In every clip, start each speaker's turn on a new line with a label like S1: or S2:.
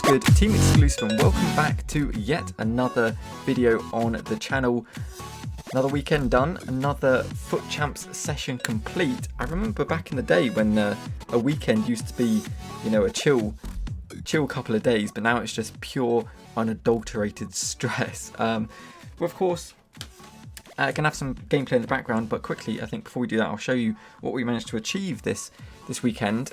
S1: good, team exclusive, and welcome back to yet another video on the channel. Another weekend done, another Foot Champs session complete. I remember back in the day when a weekend used to be, you know, a chill couple of days, but now it's just pure unadulterated stress. We're of course gonna have some gameplay in the background, but quickly, I think before we do that, I'll show you what we managed to achieve this weekend.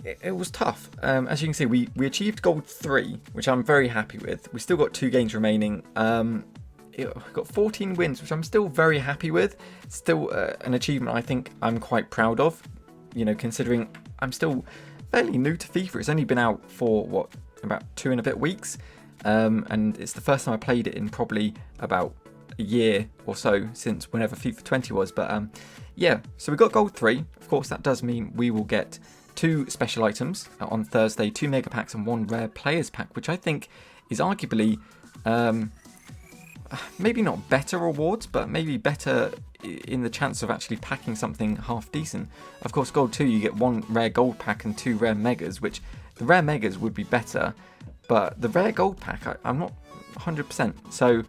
S1: It was tough. As you can see, we achieved gold 3, which I'm very happy with. We still got 2 games remaining. Got 14 wins, which I'm still very happy with. Still an achievement I think I'm quite proud of, you know, considering I'm still fairly new to FIFA. It's only been out for, what, about 2 and a bit weeks. And it's the first time I played it in probably about a year or so since whenever FIFA 20 was. But yeah, so we got gold 3. Of course, that does mean we will get 2 special items on Thursday, 2 mega packs and 1 rare players pack, which I think is arguably maybe not better rewards, but maybe better in the chance of actually packing something half decent. Of course, gold 2, you get 1 rare gold pack and 2 rare megas, which the rare megas would be better, but the rare gold pack, I'm not 100%. So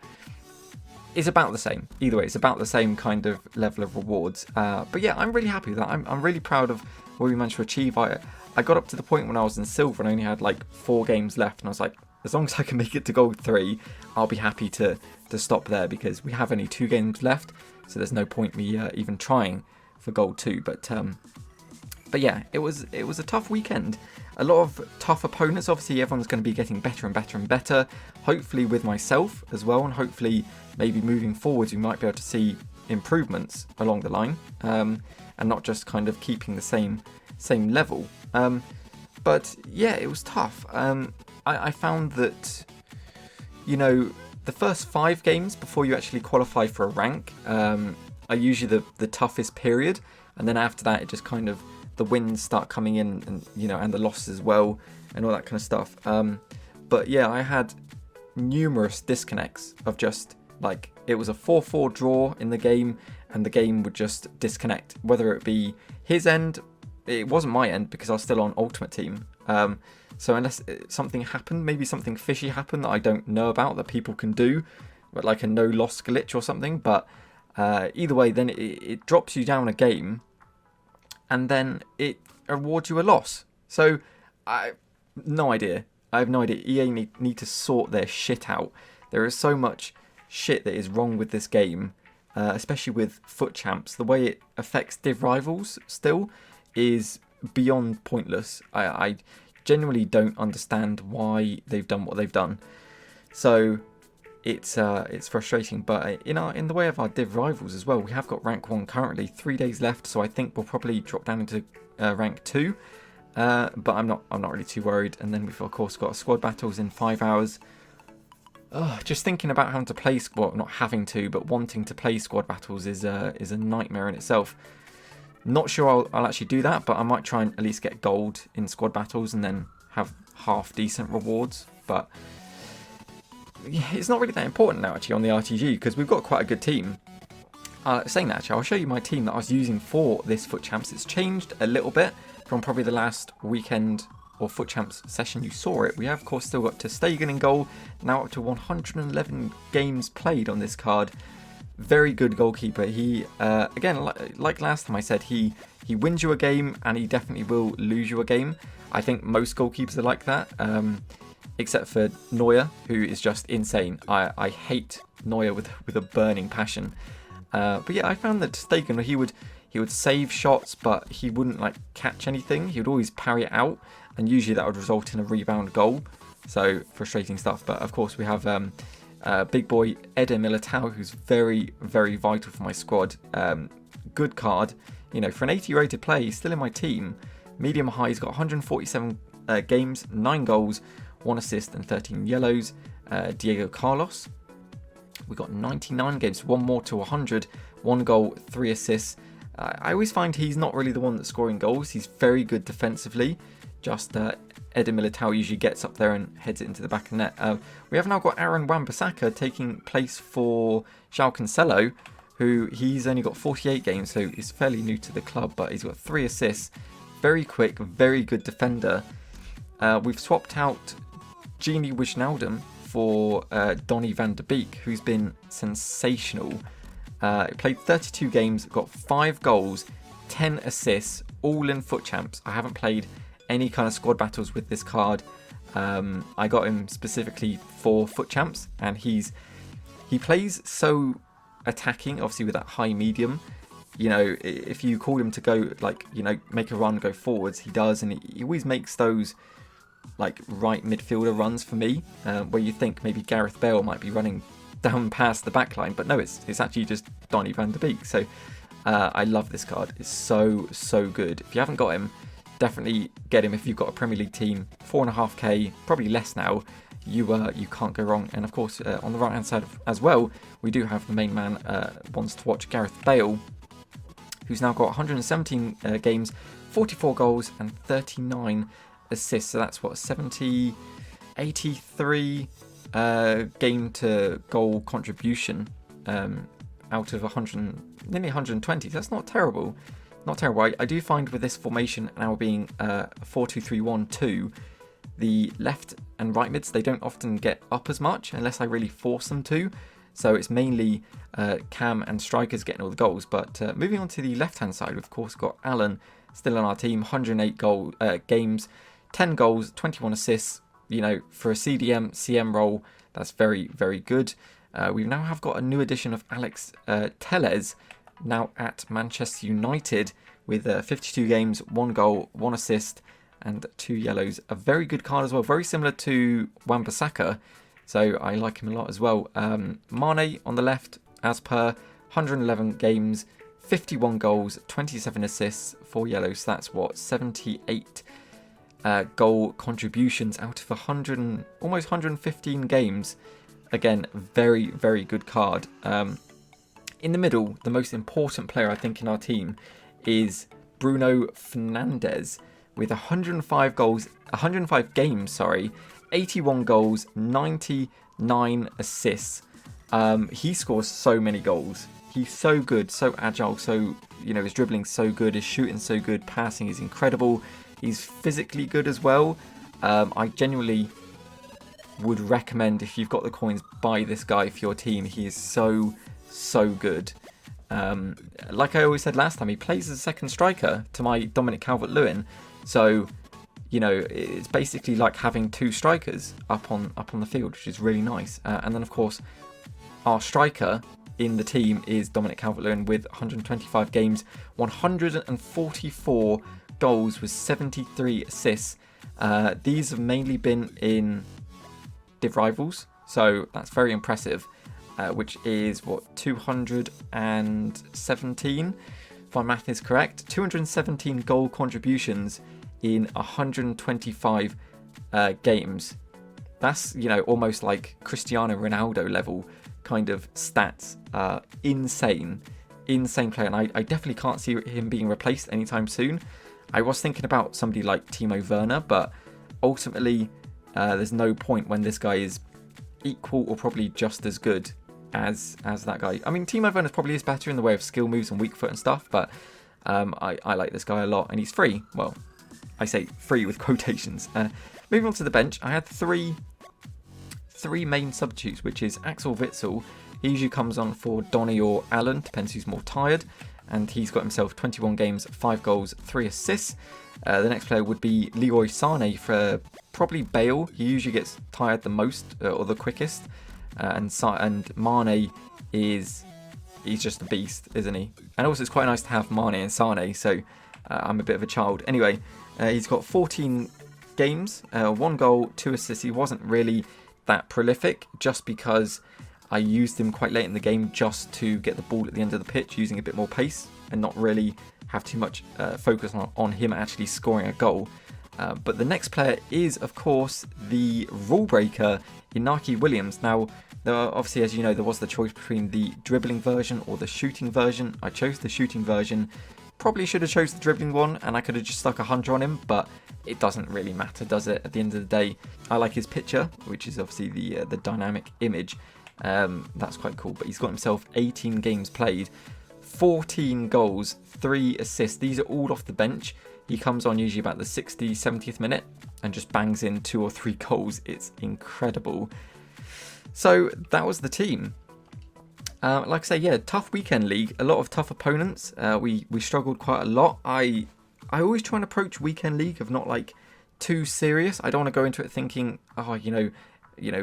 S1: it's about the same. Either way, it's about the same kind of level of rewards. But yeah, I'm really happy with that. I'm really proud of what we managed to achieve. I got up to the point when I was in silver and I only had like 4 games left, and I was like, as long as I can make it to gold 3, I'll be happy to stop there, because we have only 2 games left, so there's no point me even trying for gold 2. But yeah, it was a tough weekend. A lot of tough opponents. Obviously, everyone's going to be getting better and better and better. Hopefully with myself as well, and hopefully maybe moving forwards we might be able to see improvements along the line, and not just kind of keeping the same level. But yeah, it was tough. I found that, you know, the first 5 games before you actually qualify for a rank are usually the toughest period, and then after that it just kind of, the wins start coming in, and you know, and the losses as well, and all that kind of stuff. But yeah, I had numerous disconnects of just like, it was a 4-4 draw in the game, and the game would just disconnect, whether it be his end. It wasn't my end because I was still on Ultimate Team. So unless something happened, maybe something fishy happened that I don't know about that people can do, but like a no-loss glitch or something. But either way, then it drops you down a game, and then it awards you a loss. So I have no idea. EA need to sort their shit out. There is so much shit that is wrong with this game, especially with Foot Champs. The way it affects Div Rivals still is beyond pointless. I genuinely don't understand why they've done what they've done. So it's frustrating. But in the way of our Div Rivals as well, we have got rank 1 currently, 3 days left, so I think we'll probably drop down into rank 2. But I'm not really too worried. And then we've of course got squad battles in 5 hours. Just thinking about having to play squad, not having to, but wanting to play squad battles is a nightmare in itself. Not sure I'll actually do that, but I might try and at least get gold in squad battles and then have half decent rewards. But yeah, it's not really that important now actually on the RTG, because we've got quite a good team. Saying that, actually, I'll show you my team that I was using for this Foot Champs. It's changed a little bit from probably the last weekend or Foot Champs session you saw it. We have of course still got ter Stegen in goal, now up to 111 games played on this card. Very good goalkeeper. He again, like last time I said, he wins you a game and he definitely will lose you a game. I think most goalkeepers are like that, except for Neuer, who is just insane. I hate Neuer with a burning passion. But yeah, I found that ter Stegen, he would save shots, but he wouldn't like catch anything. He would always parry it out, and usually that would result in a rebound goal. So frustrating stuff. But of course we have big boy Eder Militao, who's very, very vital for my squad. Good card, you know, for an 80 rated player. He's still in my team. Medium high, he's got 147 games, 9 goals, 1 assist and 13 yellows. Diego Carlos, we got 99 games, 1 more to 100, 1 goal, 3 assists. I always find he's not really the one that's scoring goals. He's very good defensively. Just Eder Militao usually gets up there and heads it into the back of the net. We have now got Aaron Wan-Bissaka taking place for João Cancelo, who he's only got 48 games, so he's fairly new to the club, but he's got 3 assists. Very quick, very good defender. We've swapped out Genie Wijnaldum for Donny van de Beek, who's been sensational. He played 32 games, got 5 goals, 10 assists, all in Foot Champs. I haven't played any kind of squad battles with this card. I got him specifically for Foot Champs, and he plays so attacking, obviously with that high medium. You know, if you call him to go, like, you know, make a run, go forwards, he does, and he always makes those like right midfielder runs for me, where you think maybe Gareth Bale might be running down past the back line, but no, it's actually just Donny van de Beek. So I love this card. It's so good. If you haven't got him, definitely get him if you've got a Premier League team. 4.5k, probably less now. You can't go wrong. And of course, on the right hand side as well, we do have the main man wants to watch, Gareth Bale, who's now got 117 games, 44 goals and 39 assists. So that's what, 83 game to goal contribution out of 100, nearly 120. That's not terrible. Not terrible. I do find with this formation now being 4-2-3-1-2, the left and right mids, they don't often get up as much unless I really force them to. So it's mainly Cam and strikers getting all the goals. But moving on to the left-hand side, we've of course got Alan still on our team, 108 games, 10 goals, 21 assists. You know, for a CM role, that's very, very good. We now have got a new addition of Alex Telles, now at Manchester United, with 52 games, 1 goal, 1 assist, and 2 yellows. A very good card as well, very similar to Wan-Bissaka, so I like him a lot as well. Mane on the left, as per, 111 games, 51 goals, 27 assists, 4 yellows. So that's what, 78 goal contributions out of almost 115 games. Again, very, very good card. In the middle, the most important player I think in our team is Bruno Fernandes, with 105 games, 81 goals, 99 assists. He scores so many goals. He's so good, so agile, so, you know, his dribbling so good, his shooting so good, passing is incredible. He's physically good as well. I genuinely would recommend, if you've got the coins, buy this guy for your team. He is so good. Like I always said last time, he plays as a second striker to my Dominic Calvert-Lewin. So, you know, it's basically like having 2 strikers up on the field, which is really nice. And then, of course, our striker in the team is Dominic Calvert-Lewin with 125 games, 144 goals with 73 assists. These have mainly been in Div Rivals, so that's very impressive, which is what, 217, if my math is correct, 217 goal contributions in 125 games. That's, you know, almost like Cristiano Ronaldo level kind of stats. Insane player, and I definitely can't see him being replaced anytime soon. I was thinking about somebody like Timo Werner, but ultimately there's no point when this guy is equal or probably just as good as that guy. I mean, Timo Werner probably is better in the way of skill moves and weak foot and stuff, but I like this guy a lot, and he's free. Well, I say free with quotations. Moving on to the bench, I had three main substitutes, which is Axel Witsel. He usually comes on for Donny or Alan, depends who's more tired, and he's got himself 21 games, 5 goals, 3 assists. The next player would be Leroy Sané for probably Bale. He usually gets tired the most or the quickest, and Mane he's just a beast, isn't he? And also, it's quite nice to have Mane and Sané, so I'm a bit of a child. Anyway, he's got 14 games, 1 goal, 2 assists. He wasn't really that prolific, just because I used him quite late in the game just to get the ball at the end of the pitch, using a bit more pace and not really have too much focus on him actually scoring a goal. But the next player is, of course, the rule breaker, Inaki Williams. Now, obviously, as you know, there was the choice between the dribbling version or the shooting version. I chose the shooting version. Probably should have chose the dribbling one, and I could have just stuck 100 on him, but it doesn't really matter, does it? At the end of the day, I like his picture, which is obviously the dynamic image. That's quite cool. But he's got himself 18 games played, 14 goals, 3 assists. These are all off the bench. He comes on usually about the 60th, 70th minute and just bangs in 2 or 3 goals. It's incredible. So that was the team. Like I say, yeah, tough weekend league. A lot of tough opponents. We struggled quite a lot. I always try and approach weekend league of not like too serious. I don't want to go into it thinking, oh,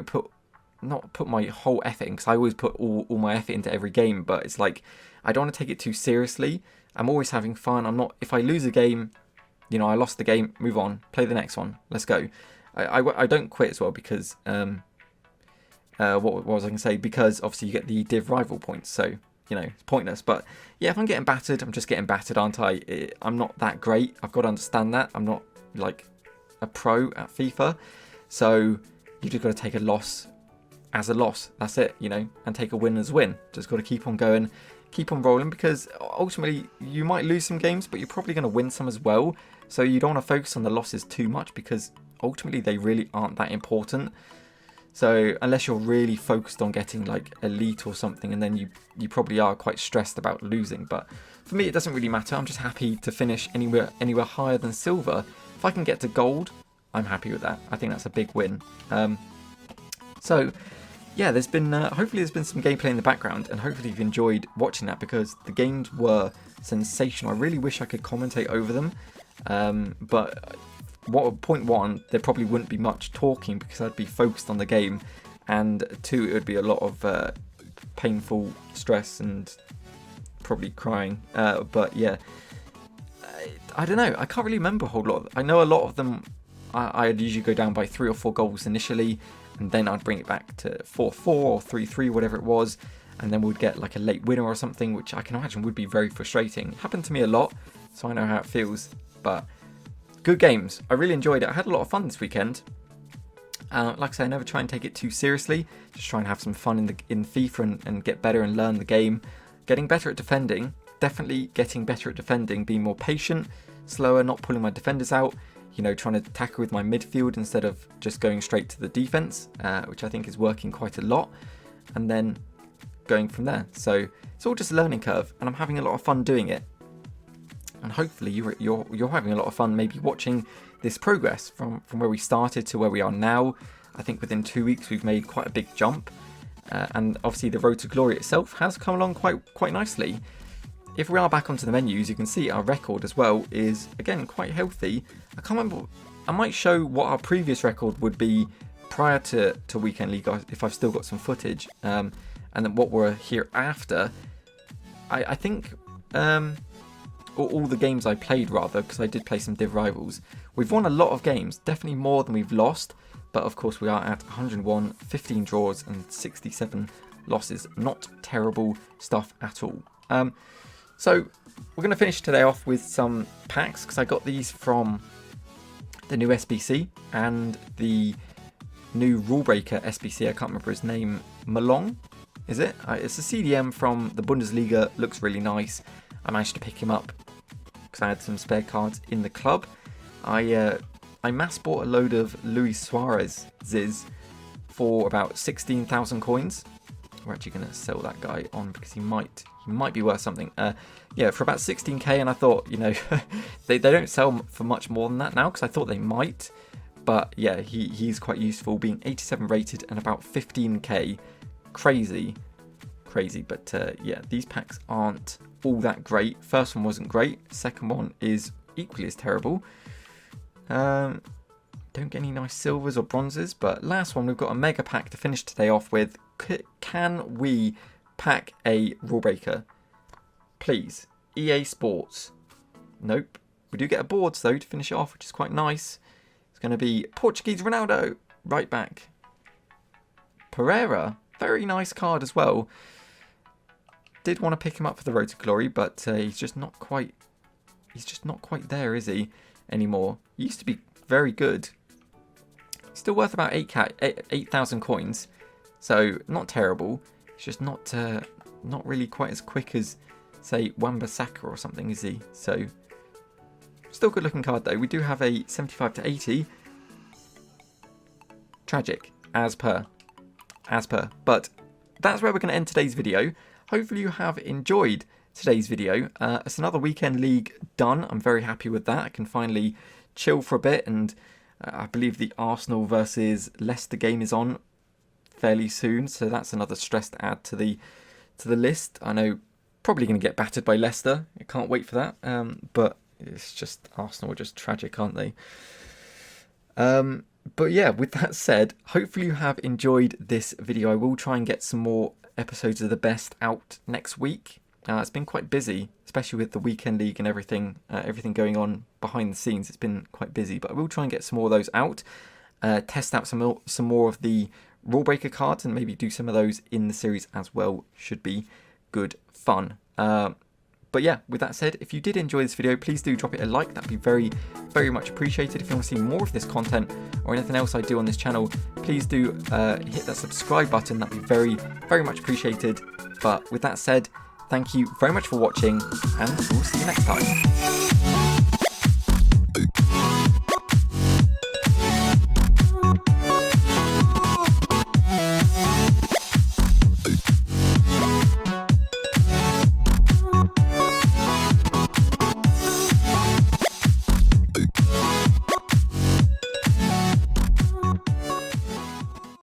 S1: put my whole effort in, because I always put all my effort into every game. But it's like I don't want to take it too seriously. I'm always having fun. I'm not. If I lose a game, I lost the game. Move on. Play the next one. Let's go. I don't quit as well because what was I going to say? Because obviously you get the div rival points, so it's pointless. But yeah, if I'm getting battered, I'm just getting battered, aren't I? I'm not that great. I've got to understand that. I'm not like a pro at FIFA, so you just got to take a loss as a loss. That's it, and take a win as a win. Just got to keep on going, keep on rolling, because ultimately you might lose some games, but you're probably going to win some as well. So you don't want to focus on the losses too much, because ultimately they really aren't that important. So unless you're really focused on getting like elite or something, and then you probably are quite stressed about losing. But for me, it doesn't really matter. I'm just happy to finish anywhere higher than silver. If I can get to gold, I'm happy with that. I think that's a big win. So yeah, there's been hopefully there's been some gameplay in the background, and hopefully you've enjoyed watching that, because the games were sensational. I really wish I could commentate over them, but point one, there probably wouldn't be much talking because I'd be focused on the game, and 2, it would be a lot of painful stress and probably crying. But yeah, I don't know. I can't really remember a whole lot. I know a lot of them. I'd usually go down by 3 or 4 goals initially, and then I'd bring it back to 4-4 or 3-3, whatever it was, and then we'd get like a late winner or something, which I can imagine would be very frustrating. It happened to me a lot, so I know how it feels. But good games. I really enjoyed it. I had a lot of fun this weekend. Like I say, I never try and take it too seriously. Just try and have some fun in FIFA and get better and learn the game. Getting better at defending. Definitely getting better at defending. Being more patient, slower, not pulling my defenders out. Trying to tackle with my midfield instead of just going straight to the defense, which I think is working quite a lot. And then going from there. So it's all just a learning curve, and I'm having a lot of fun doing it. And hopefully you're having a lot of fun maybe watching this progress from where we started to where we are now. I think within 2 weeks we've made quite a big jump, and obviously the road to glory itself has come along quite nicely. If we are back onto the menus, you can see our record as well is again quite healthy. I can't remember. I might show what our previous record would be prior to Weekend League if I've still got some footage, and then what we're here after. I think. All the games I played, rather, because I did play some div rivals. We've won a lot of games, definitely more than we've lost, but of course we are at 101, 15 draws and 67 losses. Not terrible stuff at all. So we're going to finish today off with some packs, because I got these from the new SBC and the new Rule Breaker SBC. I can't remember his name. Malong, is it? It's a CDM from the Bundesliga. Looks really nice. I managed to pick him up because I had some spare cards in the club. I mass bought a load of Luis Suarez's for about 16,000 coins. We're actually going to sell that guy on because he might be worth something. Yeah, for about 16k, and I thought, they don't sell for much more than that now, because I thought they might. But yeah, he's quite useful, being 87 rated and about 15k. Crazy. But yeah, these packs aren't all that great. First one wasn't great. Second one is equally as terrible. Don't get any nice silvers or bronzes. But last one, we've got a mega pack to finish today off with. Can we pack a Rule Breaker? Please. EA Sports. Nope. We do get a boards though to finish it off, which is quite nice. It's going to be Portuguese Ronaldo. Right back. Pereira. Very nice card as well. Did want to pick him up for the road to glory, but he's just not quite there, is he, anymore? He used to be very good. Still worth about 8,000 coins, so not terrible. It's just not really quite as quick as, say, Wan-Bissaka or something, is he? So still good looking card though. We do have a 75 to 80. Tragic, as per. But that's where we're going to end today's video. Hopefully you have enjoyed today's video. It's another weekend league done. I'm very happy with that. I can finally chill for a bit, and I believe the Arsenal versus Leicester game is on fairly soon, so that's another stress to add to the list. I know probably going to get battered by Leicester. I can't wait for that. But it's just Arsenal are just tragic, aren't they? But yeah, with that said, hopefully you have enjoyed this video. I will try and get some more episodes of the best out next week. It's been quite busy, especially with the weekend league and everything going on behind the scenes. It's been quite busy, but I will try and get some more of those out. Test out some more of the rule breaker cards and maybe do some of those in the series as well. Should be good fun. But yeah, with that said, if you did enjoy this video, please do drop it a like. That'd be very, very much appreciated. If you want to see more of this content or anything else I do on this channel, please do hit that subscribe button. That'd be very, very much appreciated. But with that said, thank you very much for watching, and we'll see you next time.